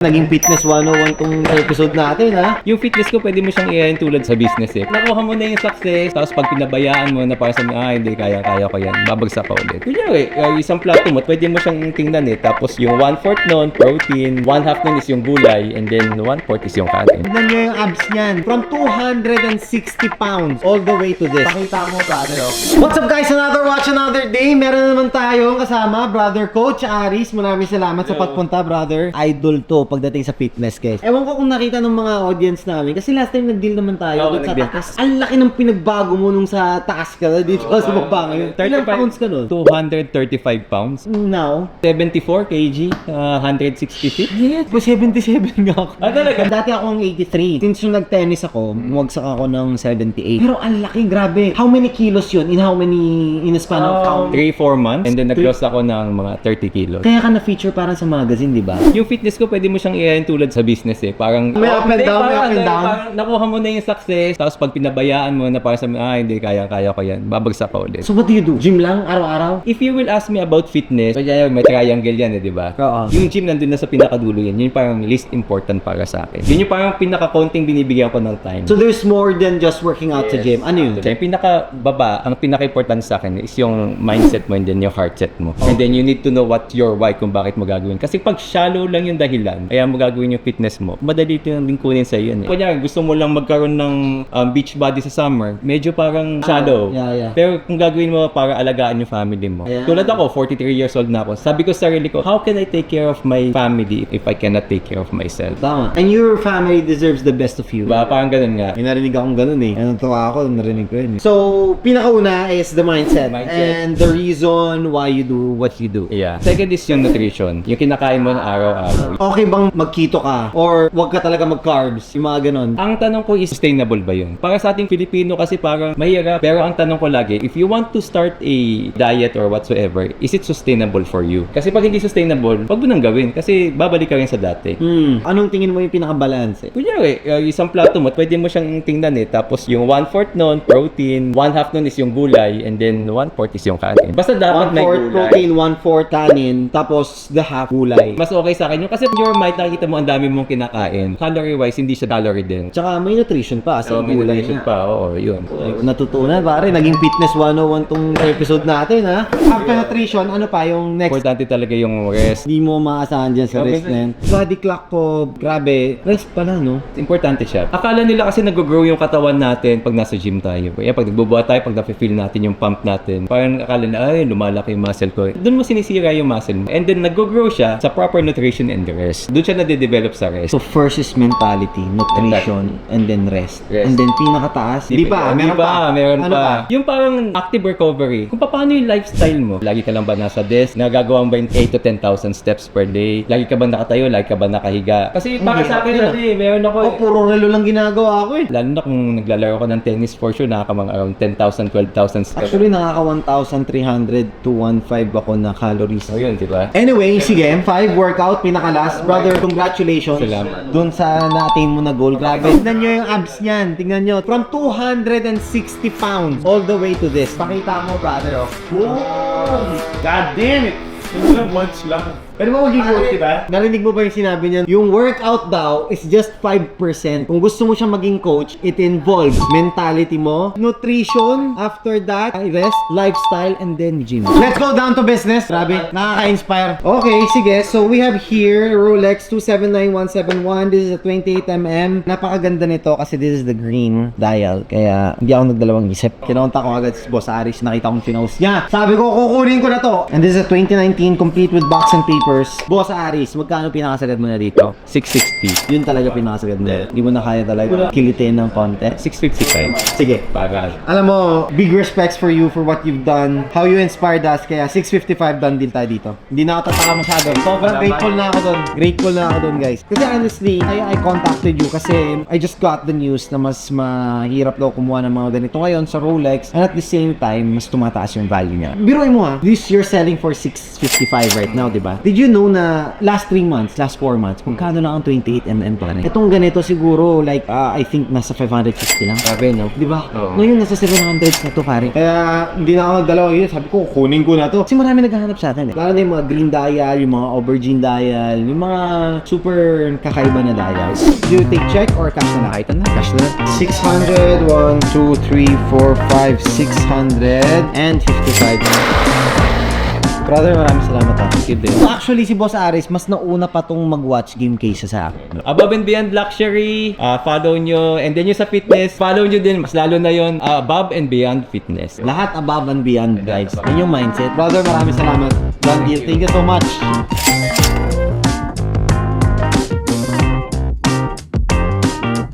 Naging fitness 101 tong episode natin, ha? Yung fitness ko, pwede mo siyang i-ayan tulad sa business eh. Nakuha mo na yung success, tapos pag pinabayaan mo na para sa hindi, kaya ko yan, babagsak ka ulit. Kunyari, isang plato mo, pwede mo siyang tingnan eh. Tapos yung 1/4 nun, protein, 1/2 nun is yung gulay, and then 1/4 is yung kanin. Tignan nyo yung abs niyan. From 260 pounds all the way to this. Pakita mo, brother. What's up, guys? Another watch, another day. Meron naman tayong kasama, brother Coach Aris. Maraming salamat sa pagpunta, brother. Idol to pagdating sa fitness, guys. Ewan ko kung nakita ng mga audience namin. Kasi last time nag-deal naman tayo sa taas. Ang laki ng pinagbago mo nung sa taas ka dito sa baba ngayon. Ilang pounds ka nun? 235 pounds. Now? 74 kg, 160 feet. Yes, 77 nga ako. Ah, talaga? Dati ako ang 83. Since yung nag-tennis ako, bumagsak ako ng 78. Pero ang laki, grabe. How many kilos yun? In how many, in a span of count? 3-4 months, and then nag-loss ako ng mga 30 kilos. Kaya ka na-feature parang sa magazine, di ba? Yung fitness ko, pwede mo siyang i-ayan tulad sa business eh. Parang May up and down, may up and down. Parang nakuha mo na yung success, tapos pag pinabayaan mo na para sa hindi, kaya ko yan, babagsak ka ulit. So what do you do? Gym lang? Araw-araw? If you will ask me about fitness, kaya may triangle yan eh, di ba? Oo. Yung gym nandun na sa pinakadulo yan, yun yung parang least important para sa akin. Yun yung parang pinaka-counting binibigyan ko ng time. So there's more than just working out sa gym. Ano yun? Yung pinaka-baba, ang pinaka-important sa akin is yung mindset mo and then yung heart set mo. And then you need to know what your why kung bakit mo gagawin. Kasi pag shallow lang yung dahilan, kaya mo gagawin yung fitness mo, madali ito yung lingkunin sa iyo. Kanya, gusto mo lang magkaroon ng beach body sa summer, medyo parang shallow. Yeah. Pero kung gagawin mo para alagaan yung family mo. Yeah. Tulad ako, 43 years old na ako. Sabi ko sa sarili ko, how can I take care of my family if I cannot take care of myself? Tama. And your family deserves the best of you. Diba? Parang ganun nga. May narinig akong ganun eh. Anong tuwa ako, narinig ko yun eh. So, pinakauna is the mindset. And the reason why you do what you do. Yeah. Second is yung nutrition. Yung kinakain mo ng araw-araw. Okay bang mag-keto ka? Or wag ka talaga mag-carbs? Yung mga ganun. Ang tanong ko is, sustainable ba yun? Para sa ating Filipino kasi parang mahirap. Pero ang tanong ko lagi, if you want to start a diet or whatsoever, is it sustainable for you? Kasi pag hindi sustainable, wag mo nang gawin. Kasi babalik ka rin sa dati. Anong tingin mo yung pinaka-balance? Kunyari, isang plato mo, pwede mo siyang tingnan eh. Tapos yung 1/4 nun, protein, 1/2 nun is yung gulay, and then 1/4 is yung kanin. Basta dapat may 1/4 gulay. protein, 1/4 kanin, tapos the half gulay. Mas okay sa akin yun. Kasi your mind, nakikita mo ang dami mong kinakain. Calorie-wise, hindi siya calorie din. Tsaka may nutrition pa sa May gulay nutrition nga. pa, oo, yun. Natutunan pare, naging fitness 101 tong episode natin, ha? After nutrition, ano pa yung next? Importante talaga yung rest. Hindi mo maasahan dyan sa rest na yan. Body clock ko, grabe, rest pala, no? Importante siya. Akala nila kasi nag-grow yung katawan natin pag nasa gym tayo. Kaya pag nagbubuhat tayo, pag na-feel natin yung pump natin, parang akala na, ay, lumalaki yung muscle ko. Doon mo sinisira yung muscle mo. And then nag-grow siya sa proper nutrition and the rest. Doon siya nade-develop sa rest. So first is mentality, nutrition, and then rest. Rest. And then pinakataas, di pa, meron pa. Meron Ano pa. Yung parang active recovery. Kung paano yung lifestyle mo. Lagi ka lang ba nasa desk? Nagagawa mo ba yung 8 to 10,000 steps per day? Lagi ka ba nakatayo? Lagi ka ba nakahiga? Kasi para sa akin kasi, meron ako Puro relo lang ginagawa ko eh. lalo na kung naglalaro ko ng tennis for sure, nakakamang around 10,000, 12,000 steps. Actually, nakaka 1,300 to 1,500 ako na calories. So yun, di ba? Anyway, sige, 5 workout, pinaka-last. Brother, congratulations. Salamat. Doon sa na-attain mo na goal. Grabe. Tignan nyo yung abs niyan. Tignan nyo. From 260 pounds all the way to this. Pakita mo, brother. God damn it! Once lang. Pero mo maging work, diba? Narinig mo ba yung sinabi niya? Yung workout daw is just 5%. Kung gusto mo siyang maging coach, it involves mentality mo, nutrition, after that, rest, lifestyle, and then gym. Let's go down to business. Grabe, nakaka-inspire. Okay, sige. So we have here Rolex 279171. This is a 28mm. Napakaganda nito kasi this is the green dial. Kaya hindi ako nagdalawang isip. Kinonta ko agad si Boss Aris. Nakita kong pinost niya. Sabi ko, kukunin ko na to. And this is a 2019 complete with box and paper. Boss Aris, magkano pinakasagad mo na dito? 660. Yun talaga pinakasagad mo. Hindi mo na kaya talaga kilitin ng konti. 655. Sige. Para. Alam mo, big respects for you for what you've done. How you inspired us. Kaya 655 done deal tayo dito. Hindi na ako tataka masyado. Sobrang grateful na ako doon. Grateful na ako doon, guys. Kasi honestly, I contacted you kasi I just got the news na mas mahirap daw kumuha ng mga ganito ngayon sa Rolex. And at the same time, mas tumataas yung value niya. Biruin mo ha, this you're selling for 655 right now, di ba? Did you know na last 3 months, last 4 months, magkano lang ang 28mm pa rin? Itong ganito siguro, like, I think nasa 550 lang. Sabi, no? Di ba? Oo. Ngayon, nasa 700 na to, pare. Kaya, hindi na ako nagdalawa yun. Sabi ko, kunin ko na to. Kasi marami naghahanap sa atin eh. Lalo na yung mga green dial, yung mga aubergine dial, yung mga super kakaiba na dials. Do you take check or cash na lang? Nakita na, cash na. 600, 1, 2, 3, 4, 5, 600, and 55. Brother, maraming salamat ha. Thank you din. Actually, si Boss Aris, mas nauna pa tong mag-watch game kaysa sa akin. Above and Beyond Luxury, follow nyo. And then yung sa fitness, follow nyo din. Mas lalo na yon Above and Beyond Fitness. Lahat above and beyond, guys. Yan yung mindset. Brother, maraming salamat. Don Deal, thank you so much.